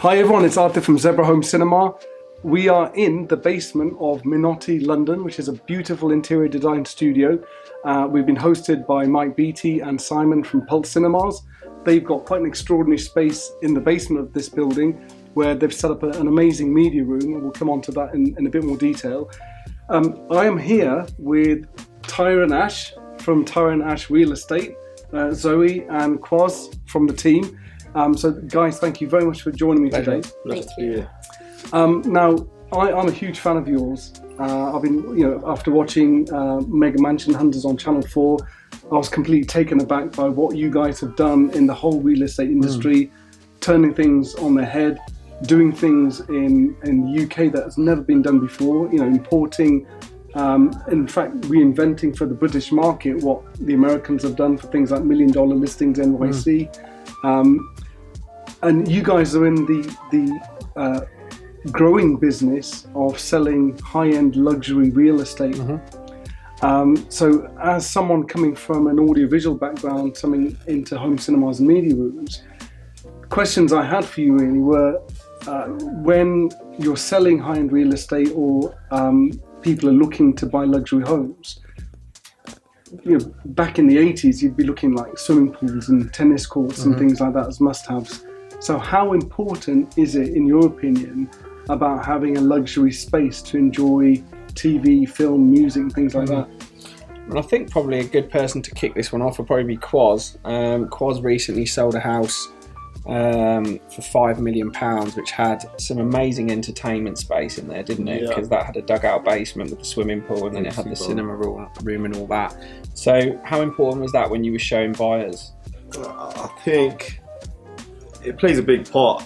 Hi everyone, it's Arthur from Zebra Home Cinema. We are in the basement of Minotti, London, which is a beautiful interior design studio. We've been hosted by Mike Beattie and Simon from Pulse Cinemas. They've got quite an extraordinary space in the basement of this building where they've set up an amazing media room, and we'll come on to that in a bit more detail. I am here with Tyron Ash from Tyron Ash Real Estate, Zoe and Quaz from the team. So guys, thank you very much for joining me today. Thank you. Now, I'm a huge fan of yours. I've been, after watching Mega Mansion Hunters on Channel 4, I was completely taken aback by what you guys have done in the whole real estate industry, turning things on their head, doing things in the UK that has never been done before, importing, in fact, reinventing for the British market what the Americans have done for things like $1 million listings NYC. And you guys are in the growing business of selling high-end luxury real estate. So as someone coming from an audiovisual background, coming into home cinemas and media rooms, questions I had for you really were, when you're selling high-end real estate or people are looking to buy luxury homes, back in the 80s, you'd be looking like swimming pools and tennis courts and things like that as must-haves. So how important is it, in your opinion, about having a luxury space to enjoy TV, film, music, and things like that? Well, I think probably a good person to kick this one off would probably be Quaz. Quaz recently sold a house for £5 million, which had some amazing entertainment space in there, didn't it? Because that had a dugout basement with the swimming pool, and then it had the cinema room and all that. So how important was that when you were showing buyers? I think it plays a big part.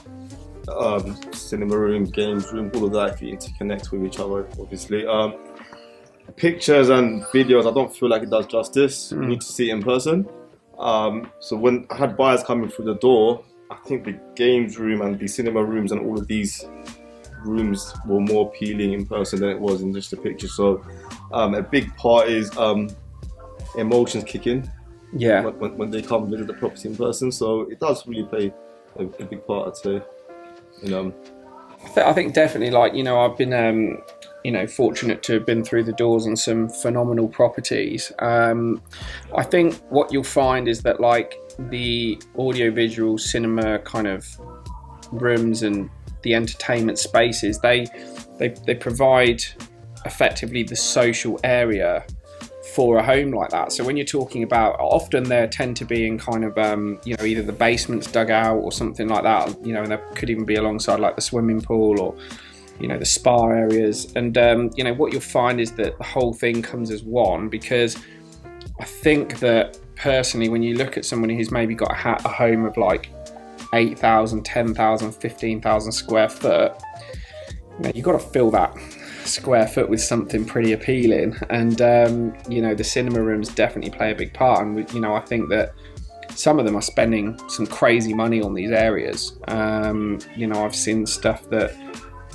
Cinema room, games room, all of that, if you interconnect with each other, obviously. Pictures and videos, I don't feel like it does justice. You need to see it in person. So when I had buyers coming through the door, I think the games room and the cinema rooms and all of these rooms were more appealing in person than it was in just the picture. So a big part is emotions kick in when they come visit the property in person. So it does really play a big part, I'd say. I think definitely, I've been fortunate to have been through the doors on some phenomenal properties. I think what you'll find is that the audiovisual cinema kind of rooms and the entertainment spaces, they provide effectively the social area for a home like that. So when you're talking about, often they tend to be in kind of either the basement's dug out or something like that, and there could even be alongside like the swimming pool or the spa areas. And what you'll find is that the whole thing comes as one, because I think that personally, when you look at somebody who's maybe got a home of like 8,000, 10,000, 15,000 square foot, you've got to fill that square foot with something pretty appealing, and the cinema rooms definitely play a big part. And I think that some of them are spending some crazy money on these areas. I've seen stuff that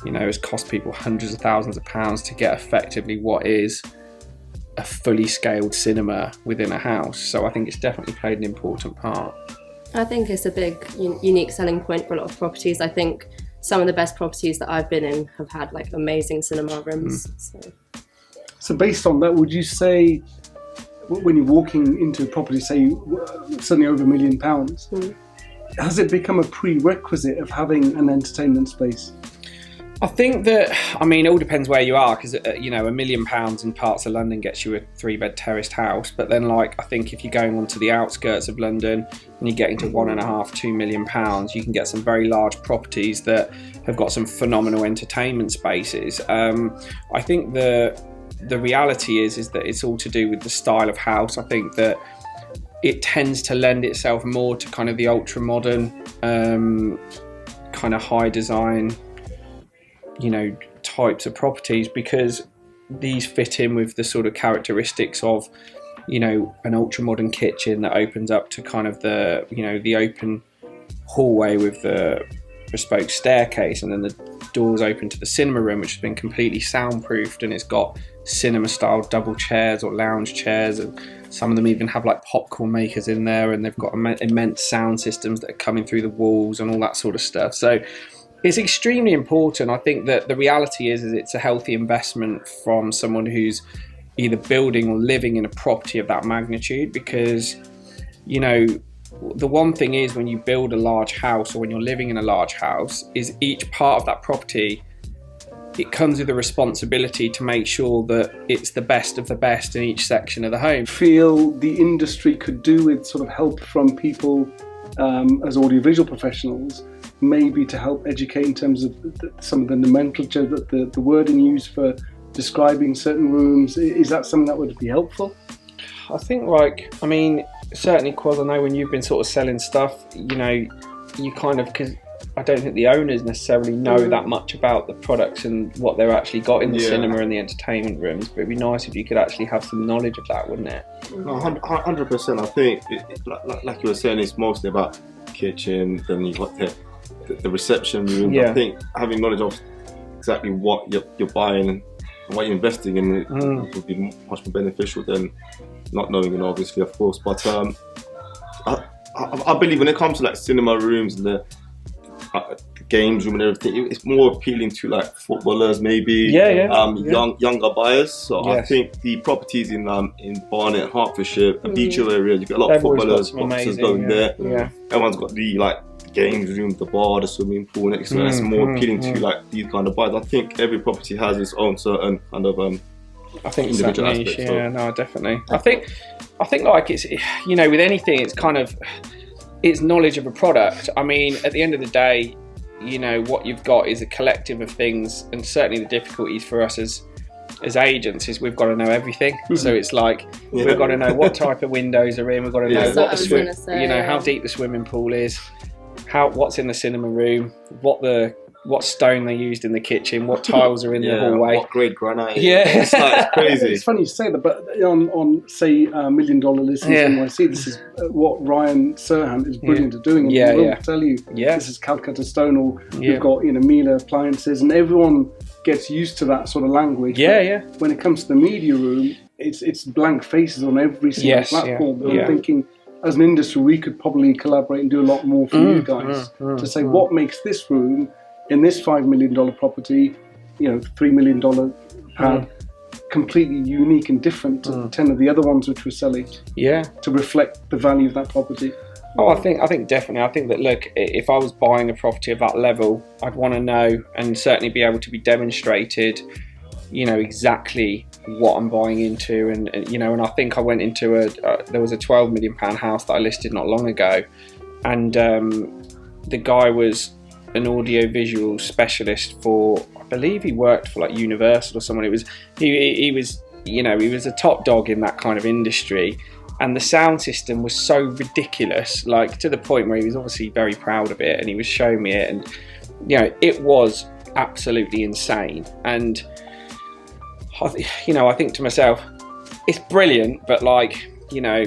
has cost people hundreds of thousands of pounds to get effectively what is a fully scaled cinema within a house. So I think it's definitely played an important part. I think it's a big unique selling point for a lot of properties. I think some of the best properties that I've been in have had amazing cinema rooms. So based on that, would you say when you're walking into a property, say suddenly over £1 million, has it become a prerequisite of having an entertainment space? I think that, it all depends where you are, because £1 million in parts of London gets you a 3-bed terraced house. But then I think if you're going onto the outskirts of London and you're getting to £1.5–2 million, you can get some very large properties that have got some phenomenal entertainment spaces. I think the reality is that it's all to do with the style of house. I think that it tends to lend itself more to kind of the ultra modern, kind of high design, types of properties, because these fit in with the sort of characteristics of an ultra modern kitchen that opens up to kind of the the open hallway with the bespoke staircase, and then the doors open to the cinema room, which has been completely soundproofed, and it's got cinema style double chairs or lounge chairs, and some of them even have popcorn makers in there, and they've got immense sound systems that are coming through the walls and all that sort of stuff. So It's extremely important. I think that the reality is it's a healthy investment from someone who's either building or living in a property of that magnitude, because, you know, the one thing is when you build a large house, or when you're living in a large house, is each part of that property, it comes with a responsibility to make sure that it's the best of the best in each section of the home. Feel the industry could do with sort of help from people as audiovisual professionals, maybe to help educate in terms of some of the nomenclature, the wording used for describing certain rooms. Is that something that would be helpful? I think, like, I mean, certainly, Quaz, I know when you've been sort of selling stuff, you know, you kind of, because I don't think the owners necessarily know that much about the products and what they're actually got in the cinema and the entertainment rooms, but it'd be nice if you could actually have some knowledge of that, wouldn't it? No, 100%. I think, like you were saying, it's mostly about kitchen, then you've got the reception room. I think having knowledge of exactly what you're buying and what you're investing in would be much more beneficial than not knowing, you know, obviously, of course. But I believe when it comes to like cinema rooms and the games room and everything, it's more appealing to like footballers, maybe younger buyers. So I think the properties in Barnet, Hertfordshire, a Beechville area, you've got a lot of footballers, boxers going there. Everyone's got the like games room, the bar, the swimming pool next to it. It's more appealing to like these kind of buyers. I think every property has its own certain kind of I think individual niche, aspects. no, definitely. I think like it's, you know, with anything, it's kind of, it's knowledge of a product. I mean, at the end of the day, you know, what you've got is a collective of things, and certainly the difficulties for us as agents is we've got to know everything. So it's like we've got to know what type of windows are in, we've got to know what the you know, how deep the swimming pool is, what's in the cinema room, what stone they used in the kitchen, what tiles are in the hallway, what grade granite. It's crazy. It's funny you say that, but on say $1 Million Listings NYC, this is what Ryan Serhant is brilliant at doing, and he will tell you this is Calcutta stone, or you've got, you know, Miele appliances, and everyone gets used to that sort of language. When it comes to the media room, it's blank faces on every single platform. I'm thinking, as an industry, we could probably collaborate and do a lot more for you guys to say what makes this room in this $5 million property, you know, $3 million pad, completely unique and different to 10 of the other ones which we're selling. To reflect the value of that property. Oh, I think definitely. I think that, look, if I was buying a property of that level, I'd want to know and certainly be able to be demonstrated, you know, exactly what I'm buying into. And you know, and I think I went into there was a £12 million house that I listed not long ago, and the guy was an audio-visual specialist for, I believe he worked for like Universal or someone. He was, you know, he was a top dog in that kind of industry, and the sound system was so ridiculous, like to the point where he was obviously very proud of it, and he was showing me it, and you know, it was absolutely insane. And you know, I think to myself, it's brilliant, but like, you know,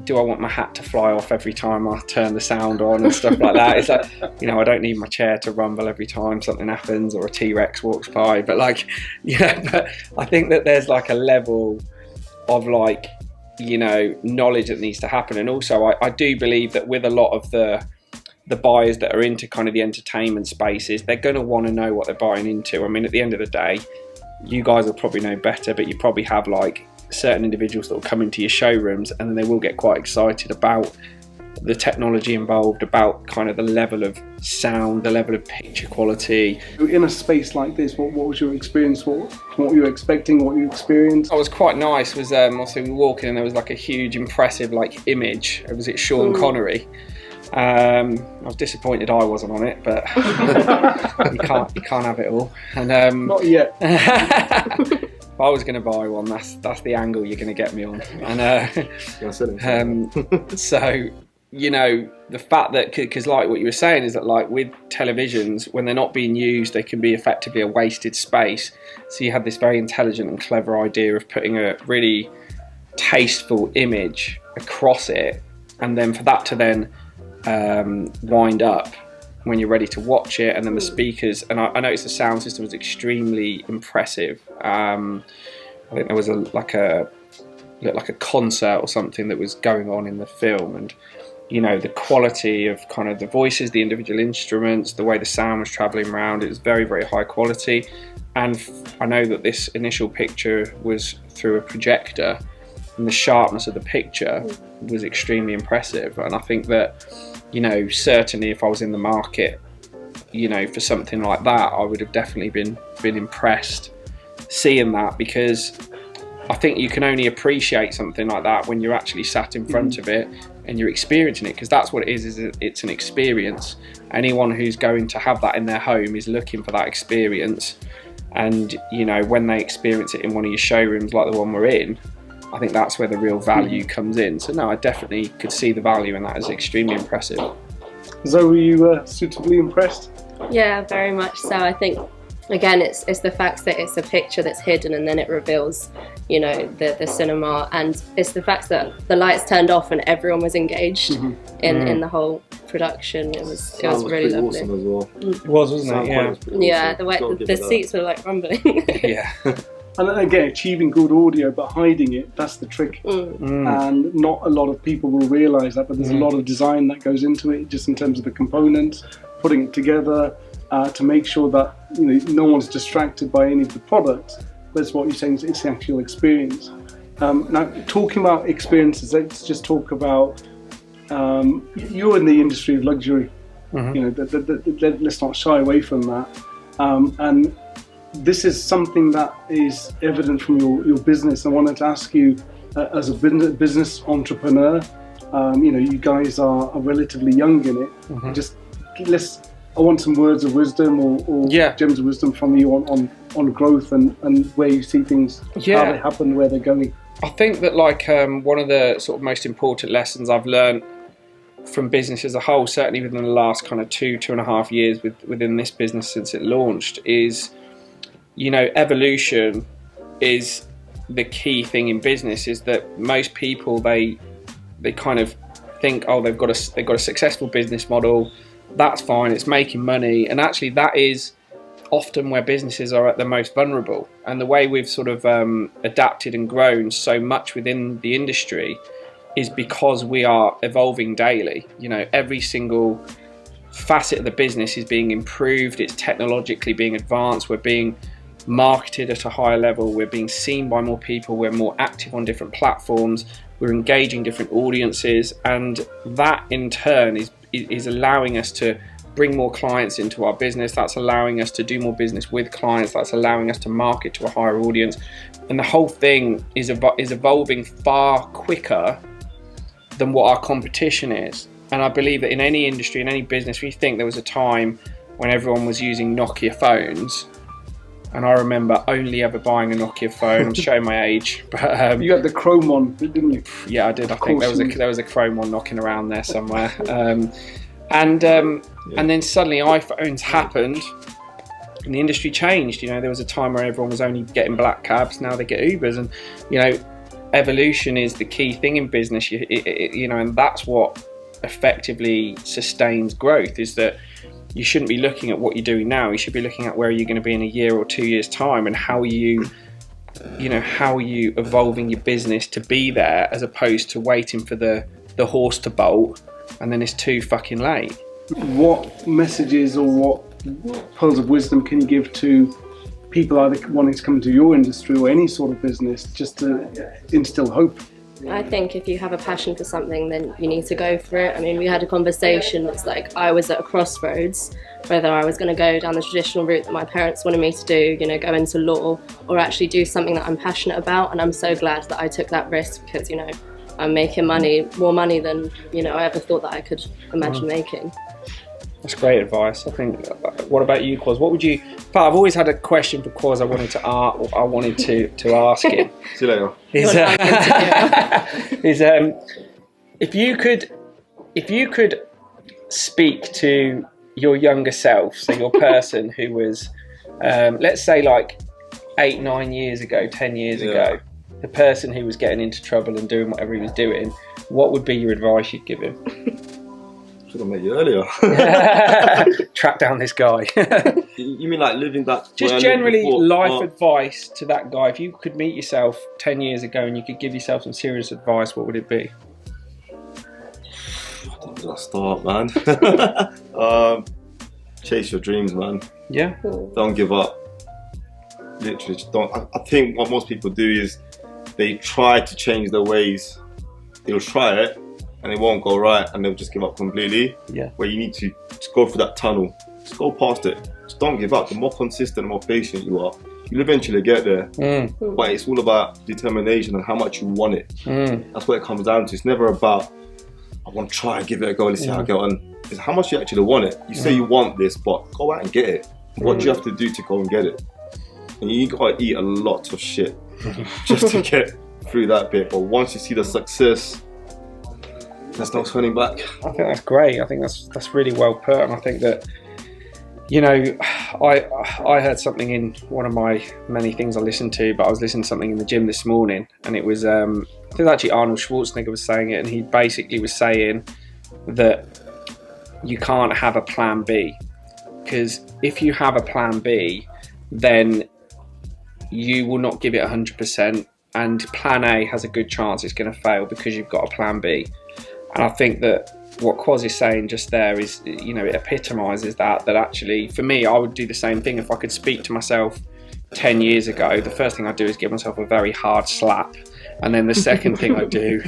do I want my hat to fly off every time I turn the sound on and stuff like that? It's like, you know, I don't need my chair to rumble every time something happens or a T-Rex walks by, but like, you know, but I think that there's like a level of like, you know, knowledge that needs to happen. And also I do believe that with a lot of the buyers that are into kind of the entertainment spaces, they're going to want to know what they're buying into. I mean, at the end of the day, you guys will probably know better, but you probably have like certain individuals that will come into your showrooms, and then they will get quite excited about the technology involved, about kind of the level of sound, the level of picture quality. In a space like this, what was your experience? What you were expecting, what you experienced? What was quite nice was also we walked in and there was like a huge impressive like image. Was it Sean Connery? I was disappointed I wasn't on it, but you can't have it all. And not yet. If I was going to buy one, that's the angle you're going to get me on. And so, you know, the fact that, because like what you were saying is that like with televisions, when they're not being used, they can be effectively a wasted space. So you had this very intelligent and clever idea of putting a really tasteful image across it, and then for that to then wind up when you're ready to watch it, and then the speakers, and I noticed the sound system was extremely impressive. I think there was like a concert or something that was going on in the film, and you know, the quality of kind of the voices, the individual instruments, the way the sound was traveling around. It was very, very high quality. And I know that this initial picture was through a projector, and the sharpness of the picture was extremely impressive. And I think that, you know, certainly if I was in the market, you know, for something like that, I would have definitely been impressed seeing that, because I think you can only appreciate something like that when you're actually sat in front of it and you're experiencing it, because that's what it is it's an experience. Anyone who's going to have that in their home is looking for that experience. And, you know, when they experience it in one of your showrooms like the one we're in, I think that's where the real value comes in. So no, I definitely could see the value in that as extremely impressive. Zoe, were you suitably impressed? Yeah, very much so. I think, again, it's the fact that it's a picture that's hidden and then it reveals, you know, the cinema, and it's the fact that the lights turned off and everyone was engaged in the whole production. It was really lovely. Awesome as well. It was, wasn't it? Yeah, the way the seats were like rumbling. Yeah. And again, achieving good audio but hiding it, that's the trick. And not a lot of people will realise that, but there's a lot of design that goes into it, just in terms of the components, putting it together, to make sure that, you know, no one's distracted by any of the products. That's what you're saying, it's the actual experience. Now, talking about experiences, let's just talk about, you're in the industry of luxury. You know, let's not shy away from that. And this is something that is evident from your business. I wanted to ask you, as a business entrepreneur, you know, you guys are relatively young in it. Just I want some words of wisdom or gems of wisdom from you on growth and where you see things, how they happen, where they're going. I think that, like, one of the sort of most important lessons I've learned from business as a whole, certainly within the last kind of 2.5 years within this business since it launched, is, you know, evolution is the key thing in business. Is that most people, they kind of think, oh, they've got a successful business model, that's fine, it's making money, and actually that is often where businesses are at the most vulnerable. And the way we've sort of adapted and grown so much within the industry is because we are evolving daily. You know, every single facet of the business is being improved, it's technologically being advanced, we're being marketed at a higher level, we're being seen by more people, we're more active on different platforms, we're engaging different audiences, and that in turn is allowing us to bring more clients into our business. That's allowing us to do more business with clients, that's allowing us to market to a higher audience, and the whole thing is evolving far quicker than what our competition is. And I believe that in any industry, in any business, we think there was a time when everyone was using Nokia phones. And I remember only ever buying a Nokia phone. I'm showing my age, but you had the Chrome one, didn't you? Yeah, I did. I think there was a Chrome one knocking around there somewhere. And then suddenly iPhones happened, and the industry changed. You know, there was a time where everyone was only getting black cabs. Now they get Ubers, and you know, evolution is the key thing in business. You know, and that's what effectively sustains growth. Is that you shouldn't be looking at what you're doing now. You should be looking at where you're going to be in a year or 2 years' time, and how are you evolving your business to be there, as opposed to waiting for the horse to bolt and then it's too fucking late. What messages or what pearls of wisdom can you give to people either wanting to come into your industry or any sort of business, just to instill hope? I think if you have a passion for something, then you need to go for it. I mean, we had a conversation, it's like I was at a crossroads, whether I was going to go down the traditional route that my parents wanted me to do, you know, go into law, or actually do something that I'm passionate about. And I'm so glad that I took that risk, because, you know, I'm making money, more money than, you know, I ever thought that I could imagine making. That's great advice. I think. What about you, Quaz? What would you? But I've always had a question for Quaz. I wanted to ask him. See you later. If you could speak to your younger self, so your person who was, let's say, like 8, 9 years ago, 10 years ago, the person who was getting into trouble and doing whatever he was doing, what would be your advice you'd give him? Should have met you earlier. Track down this guy. You mean like living that? Just generally life advice to that guy. If you could meet yourself 10 years ago and you could give yourself some serious advice, what would it be? I did I start, man? Chase your dreams, man. Yeah. Don't give up. Literally, just don't. I think what most people do is they try to change their ways. They'll try it and it won't go right, and they'll just give up completely. Yeah. Where you need to just go through that tunnel. Just go past it. Just don't give up. The more consistent, the more patient you are, you'll eventually get there. But it's all about determination and how much you want it. That's what it comes down to. It's never about, I want to try and give it a go, let's see how I get on. It's how much you actually want it. You say you want this, but go out and get it. What do you have to do to go and get it? And you gotta eat a lot of shit just to get through that bit. But once you see the success, there's no turning back. I think that's great. I think that's really well put, and I think that, you know, I heard something in one of my many things I listened to, but I was listening to something in the gym this morning, and it was I think actually Arnold Schwarzenegger was saying it, and he basically was saying that you can't have a plan B, because if you have a plan B, then you will not give it 100%, and plan A has a good chance it's going to fail because you've got a plan B. And I think that what Quaz is saying just there is, you know, it epitomises that actually, for me, I would do the same thing. If I could speak to myself 10 years ago, the first thing I'd do is give myself a very hard slap. And then the second thing I do,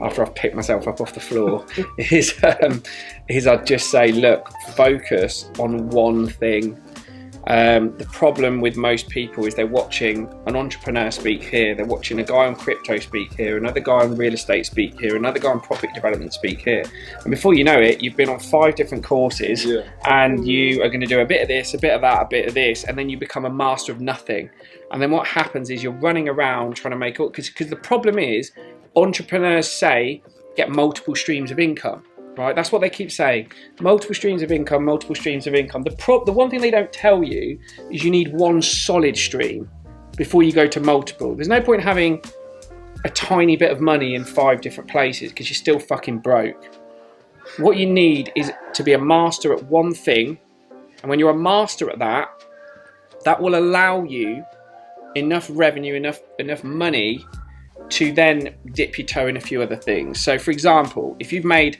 after I've picked myself up off the floor, is I'd just say, look, focus on one thing. The problem with most people is they're watching an entrepreneur speak here, they're watching a guy on crypto speak here, another guy on real estate speak here, another guy on property development speak here, and before you know it, you've been on 5 different courses, and you are going to do a bit of this, a bit of that, a bit of this, and then you become a master of nothing. And then what happens is you're running around trying to make up, because the problem is entrepreneurs say get multiple streams of income. Right, that's what they keep saying. Multiple streams of income, multiple streams of income. The one thing they don't tell you is you need one solid stream before you go to multiple. There's no point in having a tiny bit of money in 5 different places because you're still fucking broke. What you need is to be a master at one thing, and when you're a master at that, that will allow you enough revenue, enough money to then dip your toe in a few other things. So for example, if you've made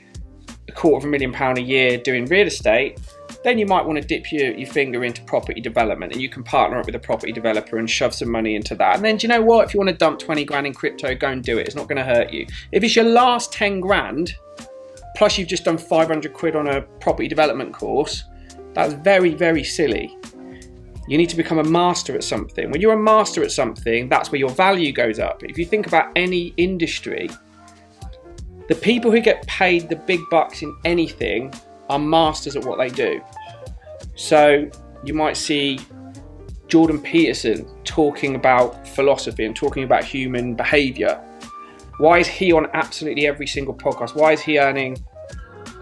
£250,000 a year doing real estate, then you might want to dip your finger into property development, and you can partner up with a property developer and shove some money into that. And then, do you know what? If you want to dump 20 grand in crypto, go and do it. It's not going to hurt you. If it's your last 10 grand, plus you've just done 500 quid on a property development course, that's very, very silly. You need to become a master at something. When you're a master at something, that's where your value goes up. If you think about any industry, the people who get paid the big bucks in anything are masters at what they do. So you might see Jordan Peterson talking about philosophy and talking about human behaviour. Why is he on absolutely every single podcast? Why is he earning,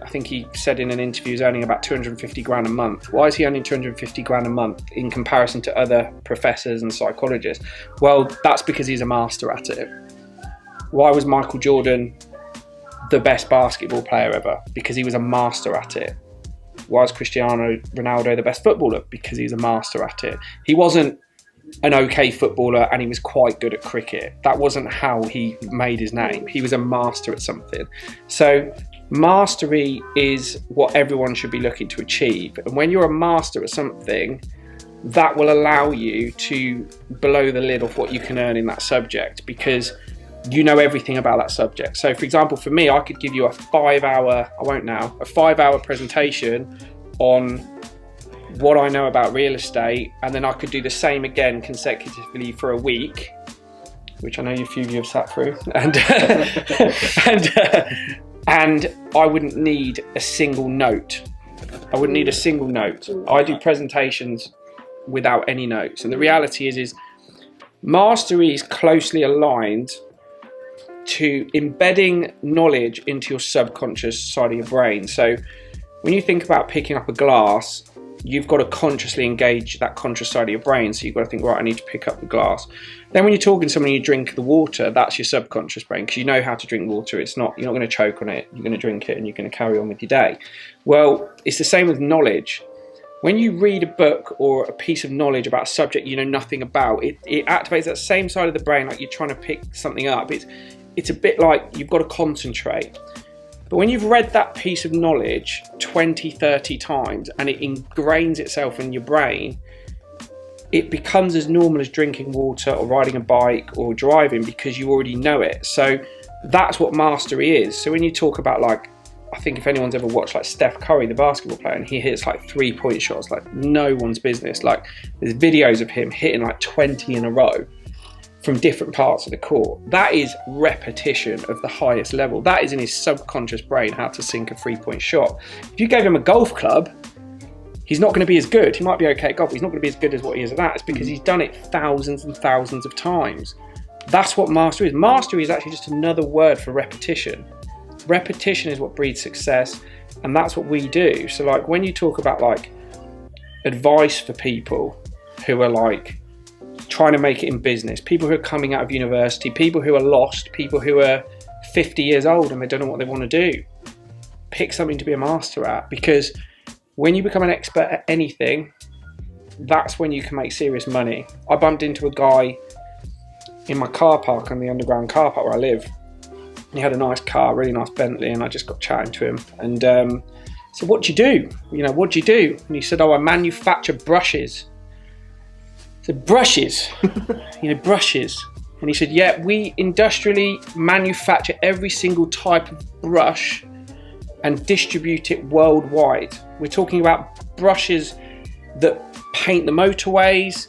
I think he said in an interview, he's earning about 250 grand a month. Why is he earning 250 grand a month in comparison to other professors and psychologists? Well, that's because he's a master at it. Why was Michael Jordan the best basketball player ever? Because he was a master at it. Why is Cristiano Ronaldo the best footballer? Because he's a master at it. He wasn't an okay footballer and he was quite good at cricket. That wasn't how he made his name. He was a master at something. So mastery is what everyone should be looking to achieve. And when you're a master at something, that will allow you to blow the lid off what you can earn in that subject, because you know everything about that subject. So for example, for me, I could give you a 5-hour presentation on what I know about real estate, and then I could do the same again consecutively for a week, which I know a few of you have sat through, and I wouldn't need a single note. I wouldn't need a single note. I do presentations without any notes, and the reality is mastery is closely aligned to embedding knowledge into your subconscious side of your brain. So when you think about picking up a glass, you've got to consciously engage that conscious side of your brain. So you've got to think, right, I need to pick up the glass. Then when you're talking to someone and you drink the water, that's your subconscious brain, because you know how to drink water. You're not going to choke on it. You're going to drink it and you're going to carry on with your day. Well, it's the same with knowledge. When you read a book or a piece of knowledge about a subject you know nothing about, it activates that same side of the brain, like you're trying to pick something up. It's a bit like you've got to concentrate. But when you've read that piece of knowledge 20, 30 times and it ingrains itself in your brain, it becomes as normal as drinking water or riding a bike or driving, because you already know it. So that's what mastery is. So when you talk about, like, I think if anyone's ever watched like Steph Curry, the basketball player, and he hits like 3-point shots like no one's business. Like, there's videos of him hitting like 20 in a row from different parts of the court. That is repetition of the highest level. That is in his subconscious brain, how to sink a 3-point shot. If you gave him a golf club, he's not going to be as good. He might be okay at golf, but he's not going to be as good as what he is at that. It's because he's done it thousands and thousands of times. That's what mastery is. Mastery is actually just another word for repetition. Repetition is what breeds success, and that's what we do. So like when you talk about like advice for people who are like trying to make it in business, people who are coming out of university, people who are lost, people who are 50 years old and they don't know what they want to do, pick something to be a master at, because when you become an expert at anything, that's when you can make serious money. I bumped into a guy in my car park, on the underground car park where I live. He had a nice car, really nice Bentley, and I just got chatting to him and said, what do you do? You know, what do you do? And he said, oh, I manufacture brushes. I said, brushes? You know, brushes. And he said, yeah, we industrially manufacture every single type of brush and distribute it worldwide. We're talking about brushes that paint the motorways,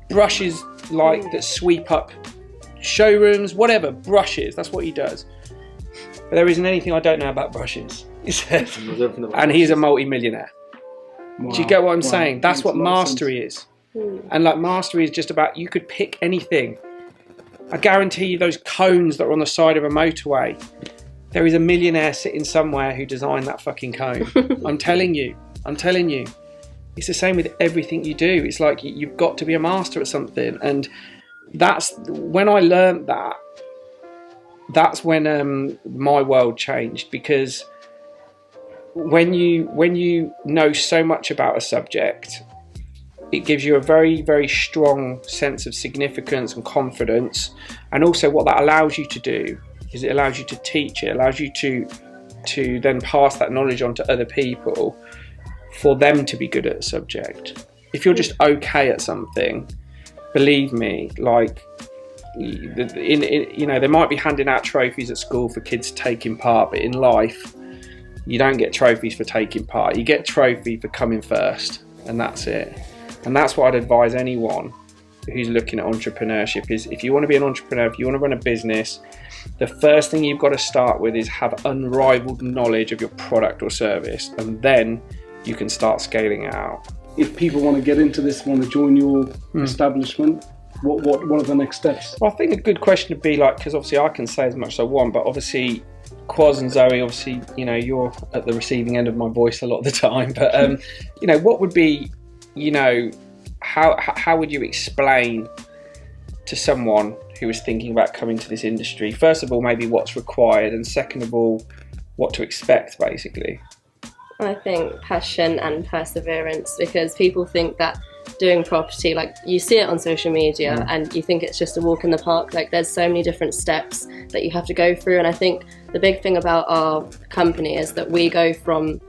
brushes like that sweep up showrooms, whatever, brushes. That's what he does. But there isn't anything I don't know about brushes, he said. And he's a multi-millionaire. Wow. Do you get what I'm saying? That's what mastery is. And like mastery is just about, you could pick anything. I guarantee you those cones that are on the side of a motorway, there is a millionaire sitting somewhere who designed that fucking cone. I'm telling you. It's the same with everything you do. It's like you've got to be a master at something. And that's when I learned that. That's when my world changed, because when you know so much about a subject, it gives you a very, very strong sense of significance and confidence. And also what that allows you to do is it allows you to teach, it allows you to then pass that knowledge on to other people for them to be good at a subject. If you're just okay at something, believe me, like, you know, they might be handing out trophies at school for kids taking part, but in life, you don't get trophies for taking part. You get trophy for coming first, and that's it. And that's what I'd advise anyone who's looking at entrepreneurship is, if you want to be an entrepreneur, if you want to run a business, the first thing you've got to start with is have unrivaled knowledge of your product or service, and then you can start scaling it out. If people want to get into this, want to join your establishment, what are the next steps? Well, I think a good question would be like, because obviously I can say as much as I want, but obviously Quaz and Zoe, obviously, you know, you're at the receiving end of my voice a lot of the time, but you know, what would be, you know, how would you explain to someone who is thinking about coming to this industry, first of all, maybe what's required, and second of all, what to expect, basically? I think passion and perseverance, because people think that doing property, like, you see it on social media and you think it's just a walk in the park. Like, there's so many different steps that you have to go through, and I think the big thing about our company is that we go from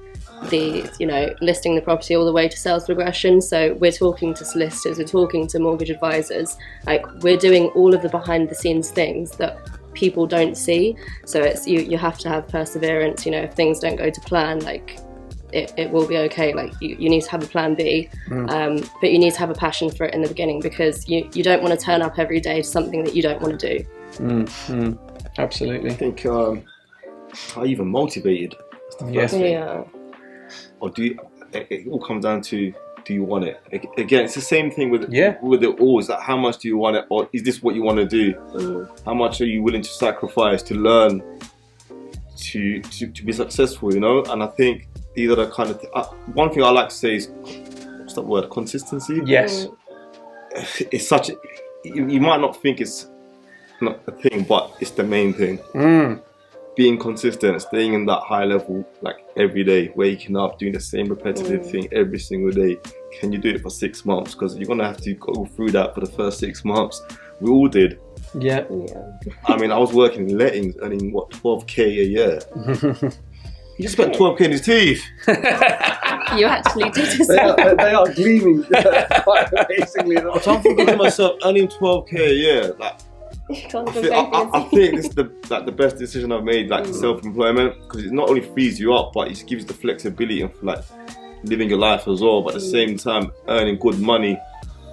the, you know, listing the property all the way to sales progression. So we're talking to solicitors, we're talking to mortgage advisors, like, we're doing all of the behind the scenes things that people don't see. So it's you have to have perseverance. You know, if things don't go to plan, like, it will be okay. Like, you need to have a plan B, but you need to have a passion for it in the beginning, because you don't want to turn up every day to something that you don't want to do. Absolutely. I think are you even motivated? That's the first thing. Yeah. Or do you, it all comes down to, do you want it? Again, it's the same thing with it all. Is that how much do you want it, or is this what you want to do? How much are you willing to sacrifice to learn to be successful? You know, and I think these are the kind of one thing I like to say is, what's that word? Consistency. Yes. It's such. You might not think it's not a thing, but it's the main thing. Being consistent, staying in that high level, like every day, waking up, doing the same repetitive thing every single day. Can you do it for 6 months? Because you're gonna have to go through that for the first 6 months. We all did. Yeah. I mean, I was working in lettings, earning what, 12k a year. He just spent 12k in his teeth. You actually did They are gleaming quite amazingly. I'm thinking to myself, earning 12k a year, like, I think this is the best decision I've made, like self-employment, because it not only frees you up, but it just gives you the flexibility of like living your life as well, but at the same time earning good money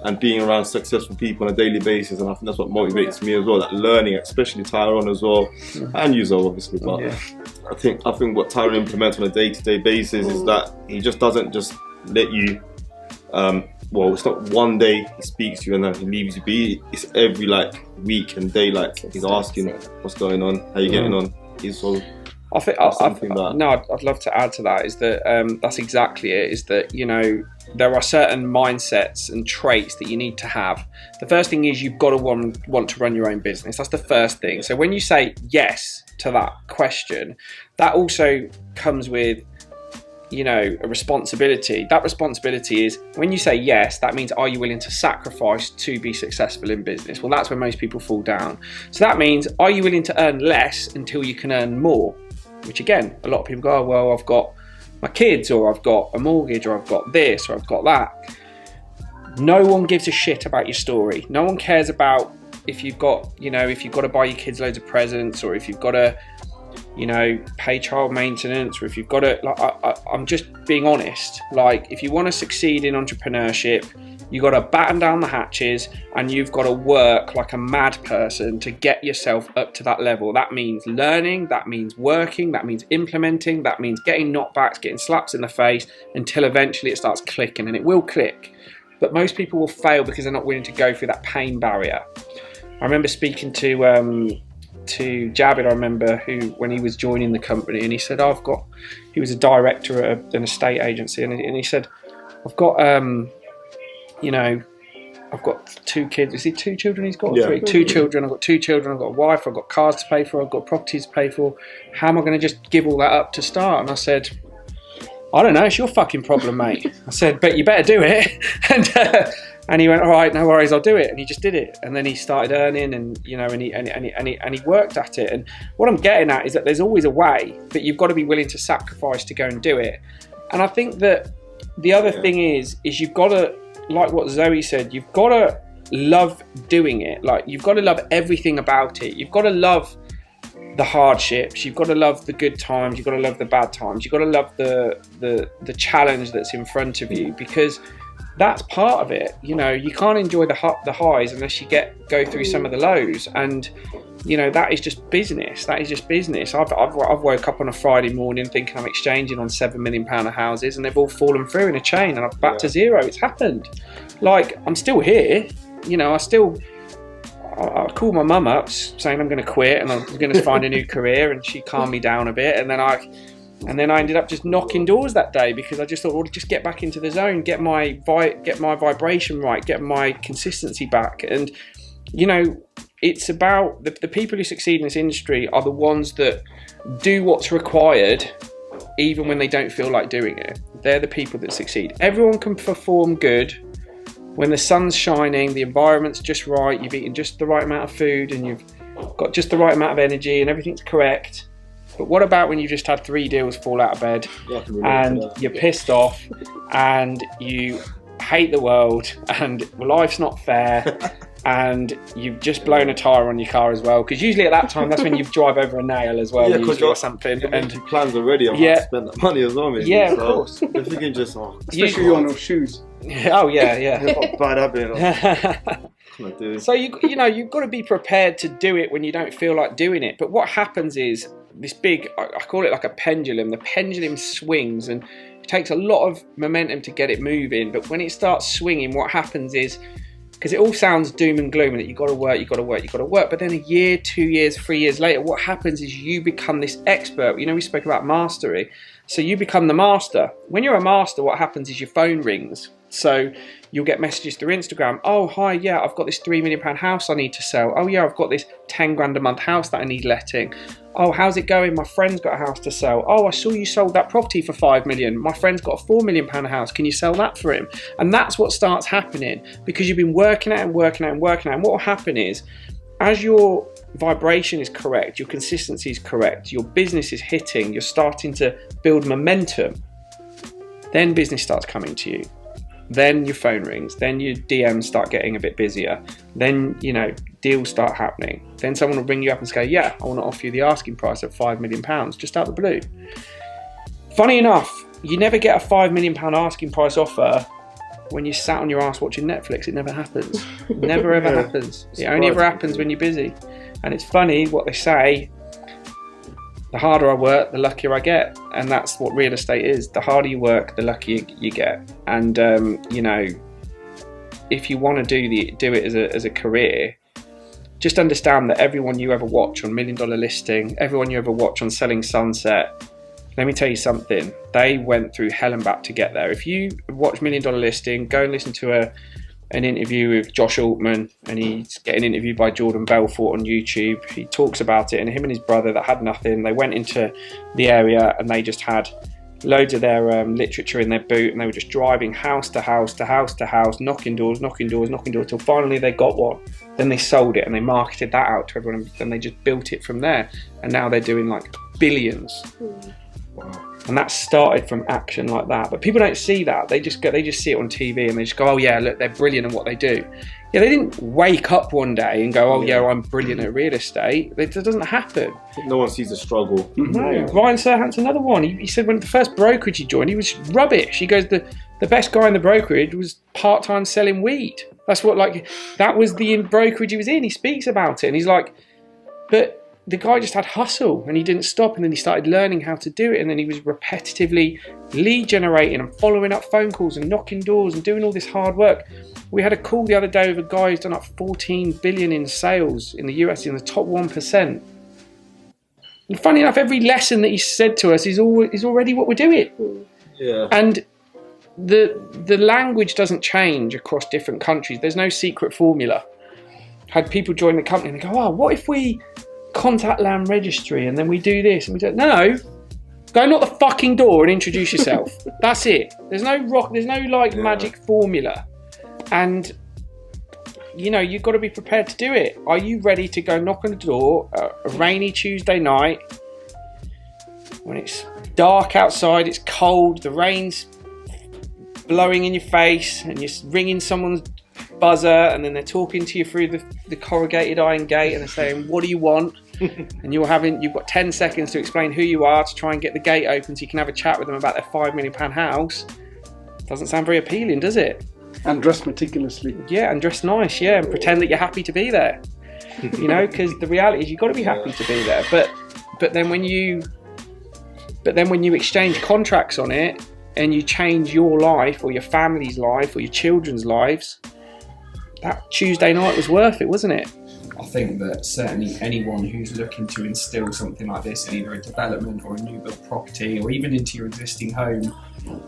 and being around successful people on a daily basis. And I think that's what motivates me as well, like learning, especially Tyron as well, and you obviously. But I think what Tyron implements on a day-to-day basis is that he just doesn't just let you. Well, it's not one day he speaks to you and then he leaves you be. It's every like week and day, like he's asking what's going on, how you getting on. He's so. I'd love to add to that is that that's exactly it. Is that, you know, there are certain mindsets and traits that you need to have. The first thing is you've got to want to run your own business. That's the first thing. So when you say yes to that question, that also comes with, you know, a responsibility. That responsibility is when you say yes, that means are you willing to sacrifice to be successful in business? Well, that's where most people fall down. So that means, are you willing to earn less until you can earn more? Which again, a lot of people go, oh, well, I've got my kids, or I've got a mortgage, or I've got this, or I've got that. No one gives a shit about your story. No one cares about if you've got, you know, if you've got to buy your kids loads of presents, or if you've got to, you know, pay child maintenance, or if you've got to, like, I'm just being honest. Like, if you want to succeed in entrepreneurship, you've got to batten down the hatches and you've got to work like a mad person to get yourself up to that level. That means learning, that means working, that means implementing, that means getting knockbacks, getting slaps in the face until eventually it starts clicking, and it will click. But most people will fail because they're not willing to go through that pain barrier. I remember speaking to Javid, I remember, who, when he was joining the company, and he said, he was a director at an estate agency, and he said, I've got, you know, I've got 2 kids. Is he 2 children he's got? Yeah. 3? 2 children. I've got 2 children. I've got a wife. I've got cars to pay for. I've got properties to pay for. How am I going to just give all that up to start? And I said, I don't know. It's your fucking problem, mate. I said, but you better do it. And he went, all right, no worries, I'll do it. And he just did it. And then he started earning, and, you know, and he worked at it. And what I'm getting at is that there's always a way, but you've got to be willing to sacrifice to go and do it. And I think that the other thing is you've got to, like what Zoe said, you've got to love doing it. Like, you've got to love everything about it. You've got to love the hardships. You've got to love the good times. You've got to love the bad times. You've got to love the challenge that's in front of you, because that's part of it. You know, you can't enjoy the highs unless you go through some of the lows. And, you know, that is just business. That is just business. I've woke up on a Friday morning thinking I'm exchanging on £7 million houses, and they've all fallen through in a chain, and I'm back to zero. It's happened. Like, I'm still here. You know, I called my mum up saying I'm going to quit and I'm going to find a new career, and she calmed me down a bit. And then I ended up just knocking doors that day, because I just thought, well, just get back into the zone, get my vibration right, get my consistency back. And, you know, it's about the people who succeed in this industry are the ones that do what's required even when they don't feel like doing it. They're the people that succeed. Everyone can perform good when the sun's shining, the environment's just right, you've eaten just the right amount of food, and you've got just the right amount of energy, and everything's correct. But what about when you just had 3 deals fall out of bed, and you're pissed off, and you hate the world, and life's not fair, and you've just blown a tyre on your car as well? Because usually at that time, that's when you drive over a nail as well, or something. And plans already, I might spend that money as well, maybe. Yeah, of course. If you can just, especially on those shoes. Oh yeah. Bad habit. So you know, you've got to be prepared to do it when you don't feel like doing it. But what happens is this big, I call it like a pendulum. The pendulum swings, and it takes a lot of momentum to get it moving. But when it starts swinging, what happens is, because it all sounds doom and gloom, and that you've got to work. But then a year, 2 years, 3 years later, what happens is you become this expert. You know, we spoke about mastery. So you become the master. When you're a master, what happens is your phone rings. So you'll get messages through Instagram. Oh, hi, yeah, I've got this £3 million house I need to sell. Oh, yeah, I've got this 10 grand a month house that I need letting. Oh, how's it going? My friend's got a house to sell. Oh, I saw you sold that property for 5 million. My friend's got a £4 million house. Can you sell that for him? And that's what starts happening, because you've been working out. And what will happen is, as you're vibration is correct, your consistency is correct, your business is hitting, you're starting to build momentum, then business starts coming to you. Then your phone rings, then your DMs start getting a bit busier, then, you know, deals start happening. Then someone will ring you up and say, yeah, I want to offer you the asking price of £5 million, just out of the blue. Funny enough, you never get a £5 million asking price offer when you sat on your ass watching Netflix. It never happens. It never ever happens. It only ever happens when you're busy. And it's funny what they say, the harder I work, the luckier I get. And that's what real estate is. The harder you work, the luckier you get. And, you know, if you want to do it as a career, just understand that everyone you ever watch on $1 Million Listing, everyone you ever watch on Selling Sunset, let me tell you something, they went through hell and back to get there. If you watch $1 Million Listing, go and listen to an interview with Josh Altman, and he's getting interviewed by Jordan Belfort on YouTube. He talks about it, and him and his brother that had nothing, they went into the area and they just had loads of their literature in their boot, and they were just driving house to house to house to house, knocking doors, till finally they got one. Then they sold it and they marketed that out to everyone, and then they just built it from there. And now they're doing like billions. Wow. And that started from action like that. But people don't see that. They just see it on TV and they just go, oh yeah, look, they're brilliant at what they do. Yeah, they didn't wake up one day and go, oh yeah, I'm brilliant at real estate. It doesn't happen. No one sees the struggle. No, Ryan Serhant's another one. He said when the first brokerage he joined, he was rubbish. He goes, the best guy in the brokerage was part-time selling weed. That's what, like, that was the brokerage he was in. He speaks about it and he's like, but the guy just had hustle and he didn't stop, and then he started learning how to do it, and then he was repetitively lead generating and following up phone calls and knocking doors and doing all this hard work. We had a call the other day with a guy who's done up 14 billion in sales in the US, in the top 1%. And funny enough, every lesson that he said to us is already what we're doing. Yeah. And the language doesn't change across different countries. There's no secret formula. Had people join the company and they go, oh, what if we contact land registry and then we do this and we do no, go knock the fucking door and introduce yourself. That's it. There's no magic formula. And you know, you've got to be prepared to do it. Are you ready to go knock on the door a rainy Tuesday night when it's dark outside, it's cold, the rain's blowing in your face, and you're ringing someone's buzzer and then they're talking to you through the corrugated iron gate and they're saying, what do you want? And you've got 10 seconds to explain who you are to try and get the gate open so you can have a chat with them about their £5 million house. Doesn't sound very appealing, does it? And dress meticulously. Yeah, and dress nice, yeah, and pretend that you're happy to be there. You know, because the reality is you've got to be happy to be there. But then when you exchange contracts on it and you change your life or your family's life or your children's lives, that Tuesday night was worth it, wasn't it? I think that certainly anyone who's looking to instill something like this in either a development or a new build property or even into your existing home,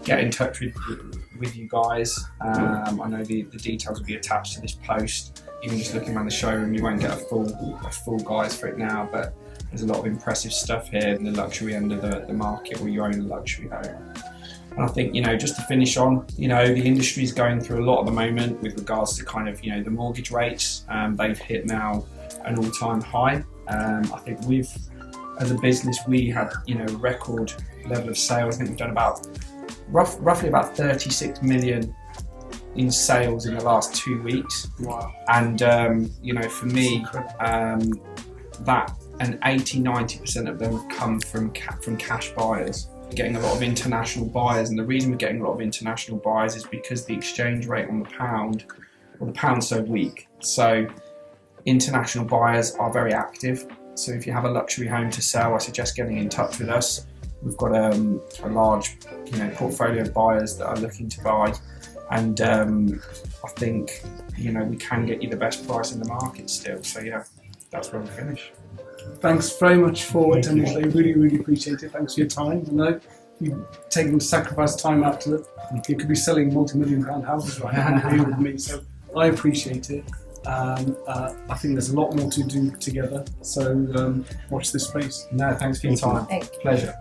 get in touch with you guys. I know the details will be attached to this post. Even just looking around the showroom, you won't get a full guise for it now, but there's a lot of impressive stuff here in the luxury end of the market, where you own a luxury home. And I think, you know, just to finish on, you know, the industry is going through a lot at the moment with regards to kind of, you know, the mortgage rates. They've hit now an all-time high. I think as a business, we had, you know, record level of sales. I think we've done about roughly about 36 million in sales in the last 2 weeks. Wow. And, you know, for me, that and 80-90% of them have come from cash buyers. Getting a lot of international buyers, and the reason we're getting a lot of international buyers is because the exchange rate on the pound's so weak. So international buyers are very active. So if you have a luxury home to sell, I suggest getting in touch with us. We've got a large, you know, portfolio of buyers that are looking to buy, and I think, you know, we can get you the best price in the market still. So yeah, that's where we finish. Thanks very much for attending today. Really, really appreciate it. Thanks for your time. I know you've taken the sacrifice time out to you could be selling multi-million-pound houses right now here with me, so I appreciate it. I think there's a lot more to do together, so watch this space. No, thanks for your time. Thanks. Pleasure.